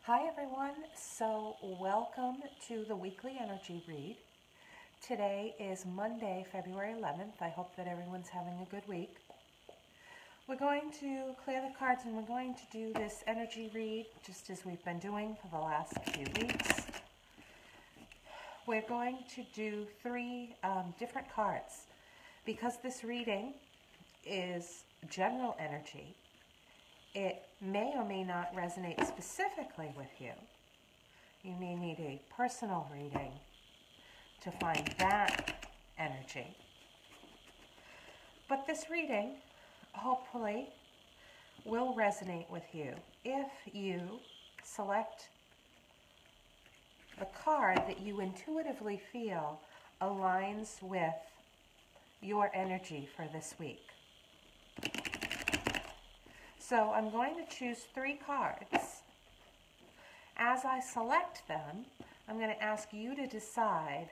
Hi everyone, so welcome to the weekly energy read. Today is Monday, February 11th. I hope that everyone's having a good week. We're going to clear the cards and we're going to do this energy read just as we've been doing for the last few weeks. We're going to do three different cards. Because this reading is general energy, it may or may not resonate specifically with you. You may need a personal reading to find that energy. But this reading, hopefully, will resonate with you if you select the card that you intuitively feel aligns with your energy for this week. So I'm going to choose three cards. As I select them, I'm going to ask you to decide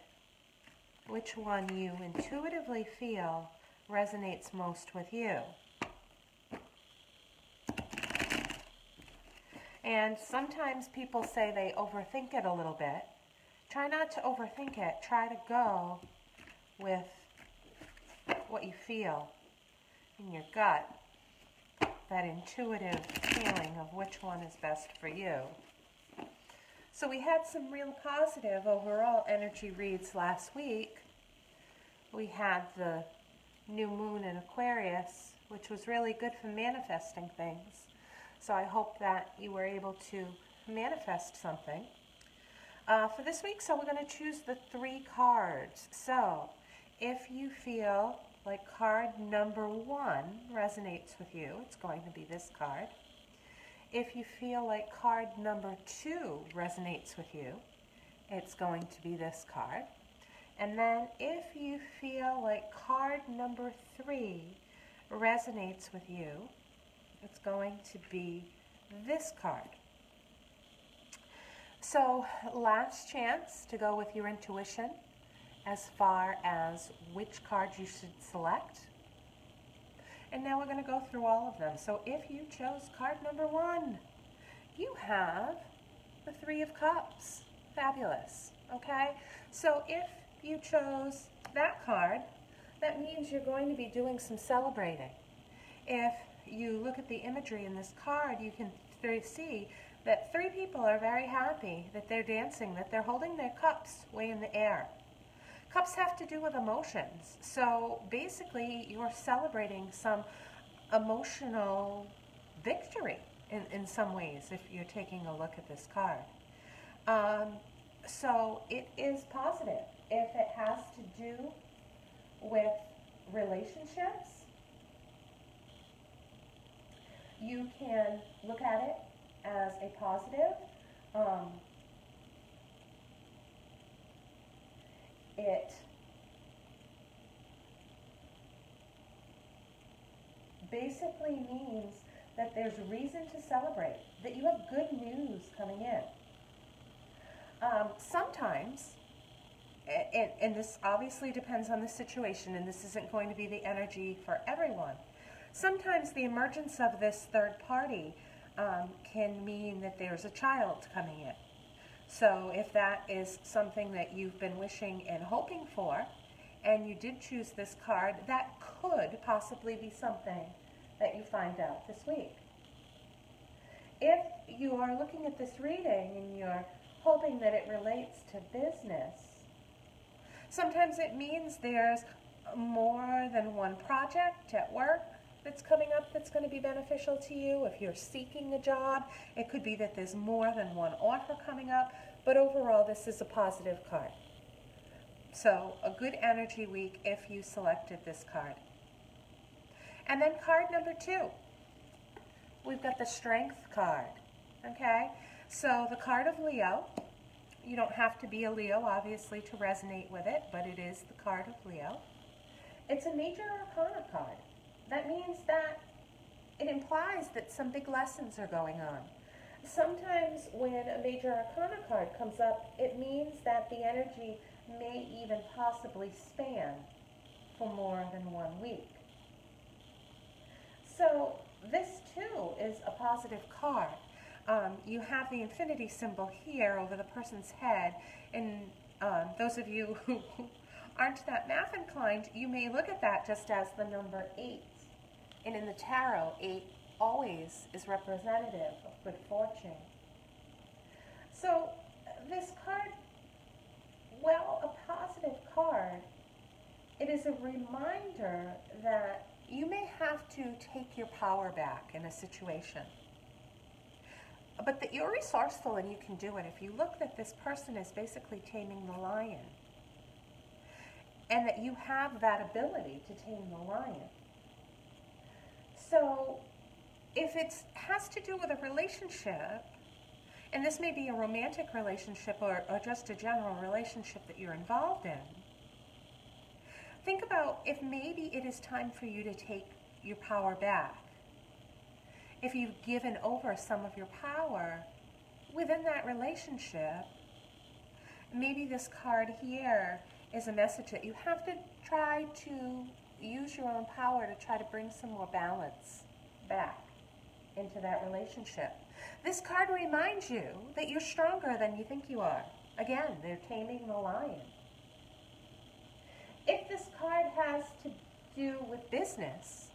which one you intuitively feel resonates most with you. And sometimes people say they overthink it a little bit. Try not to overthink it. Try to go with what you feel in your gut. That intuitive feeling of which one is best for you. So we had some real positive overall energy reads last week. We had the new moon in Aquarius, which was really good for manifesting things. So I hope that you were able to manifest something. For this week, so we're going to choose the three cards. So if you feel like card number 1 resonates with you, it's going to be this card. If you feel like card number 2 resonates with you, it's going to be this card. And then if you feel like card number 3 resonates with you, it's going to be this card. So last chance to go with your intuition as far as which card you should select. And now we're going to go through all of them. So if you chose card number 1, you have the Three of Cups. Fabulous. Okay? So if you chose that card, that means you're going to be doing some celebrating. If you look at the imagery in this card, you can see that 3 people are very happy, that they're dancing, that they're holding their cups way in the air. Cups have to do with emotions. So basically, you're celebrating some emotional victory in some ways if you're taking a look at this card. So it is positive. If it has to do with relationships, you can look at it as a positive. It basically means that there's reason to celebrate, that you have good news coming in. Sometimes, and this obviously depends on the situation, and this isn't going to be the energy for everyone, sometimes the emergence of this third party can mean that there's a child coming in. So if that is something that you've been wishing and hoping for, and you did choose this card, that could possibly be something that you find out this week. If you are looking at this reading and you're hoping that it relates to business, sometimes it means there's more than one project at work that's coming up that's going to be beneficial to you. If you're seeking a job, it could be that there's more than one offer coming up, but overall this is a positive card. So a good energy week if you selected this card. And then card number 2, we've got the Strength card. Okay, so the card of Leo, you don't have to be a Leo obviously to resonate with it, but it is the card of Leo. It's a major arcana card. That means that it implies that some big lessons are going on. Sometimes when a major arcana card comes up, it means that the energy may even possibly span for more than 1 week. So this too is a positive card. You have the infinity symbol here over the person's head, and those of you who aren't that math inclined, you may look at that just as the number 8. And in the tarot, 8 always is representative of good fortune. So this card, well, a positive card, it is a reminder that you may have to take your power back in a situation. But that you're resourceful and you can do it. If you look that this person is basically taming the lion, and that you have that ability to tame the lion. So if it has to do with a relationship, and this may be a romantic relationship or just a general relationship that you're involved in, think about if maybe it is time for you to take your power back. If you've given over some of your power within that relationship, maybe this card here is a message that you have to try to use your own power to try to bring some more balance back into that relationship. This card reminds you that you're stronger than you think you are. Again, they're taming the lion. If this card has to do with business,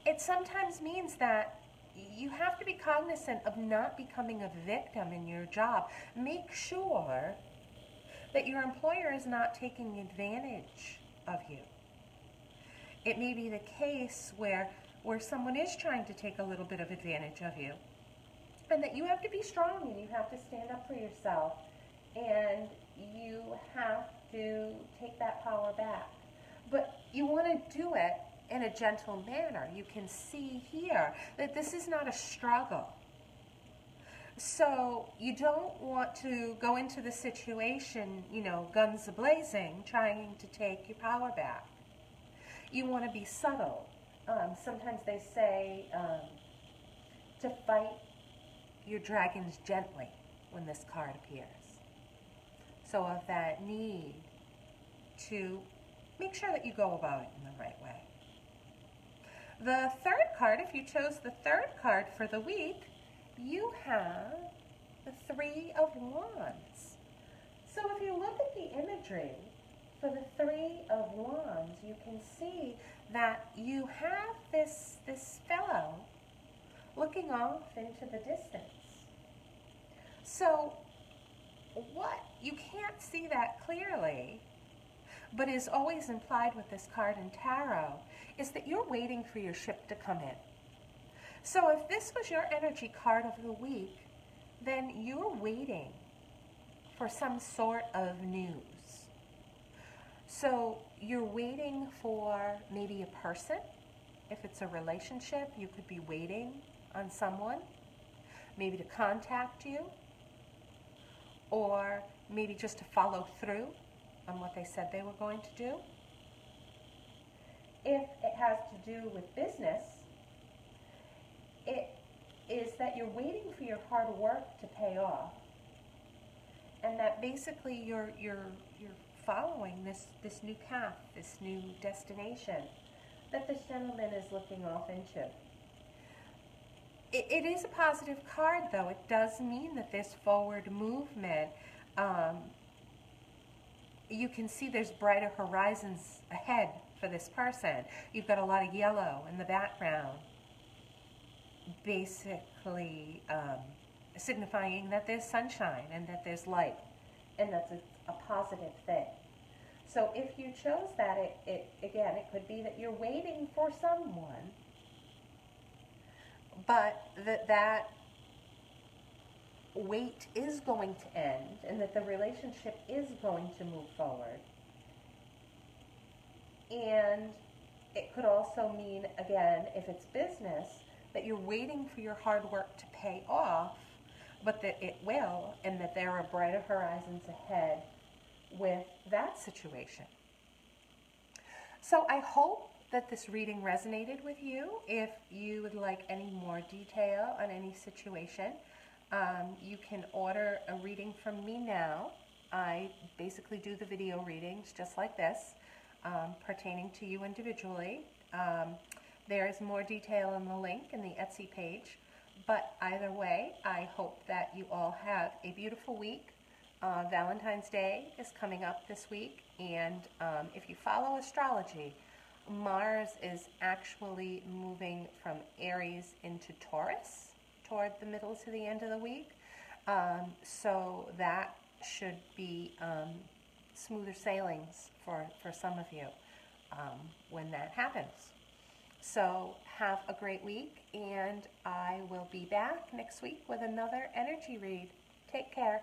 it sometimes means that you have to be cognizant of not becoming a victim in your job. Make sure that your employer is not taking advantage of you. It may be the case where someone is trying to take a little bit of advantage of you, and that you have to be strong and you have to stand up for yourself, and you have to take that power back. But you want to do it in a gentle manner. You can see here that this is not a struggle. So you don't want to go into the situation, guns a-blazing, trying to take your power back. You want to be subtle. Sometimes they say to fight your dragons gently when this card appears. So of that need to make sure that you go about it in the right way. The third card, if you chose the third card for the week, you have the 3 of Wands. So if you look at the imagery for the 3 of Wands, you can see that you have this fellow looking off into the distance. So what you can't see that clearly, but is always implied with this card in tarot, is that you're waiting for your ship to come in. So if this was your energy card of the week, then you're waiting for some sort of news. So you're waiting for maybe a person. If it's a relationship, you could be waiting on someone, maybe to contact you, or maybe just to follow through on what they said they were going to do. If it has to do with business, it is that you're waiting for your hard work to pay off, and that basically you're following this new path, this new destination that this gentleman is looking off into. It is a positive card, though. It does mean that there's forward movement. You can see there's brighter horizons ahead for this person. You've got a lot of yellow in the background, basically signifying that there's sunshine and that there's light, and that's a positive thing. So if you chose that, again, it could be that you're waiting for someone, but that wait is going to end, and that the relationship is going to move forward. And it could also mean, again, if it's business, that you're waiting for your hard work to pay off, but that it will, and that there are brighter horizons ahead with that situation. So I hope that this reading resonated with you. If you would like any more detail on any situation, you can order a reading from me now. I basically do the video readings just like this, pertaining to you individually. There is more detail in the link in the Etsy page, But either way, I hope that you all have a beautiful week. Valentine's Day is coming up this week, and if you follow astrology, Mars is actually moving from Aries into Taurus toward the middle to the end of the week. So that should be smoother sailings for some of you when that happens. So have a great week, and I will be back next week with another energy read. Take care.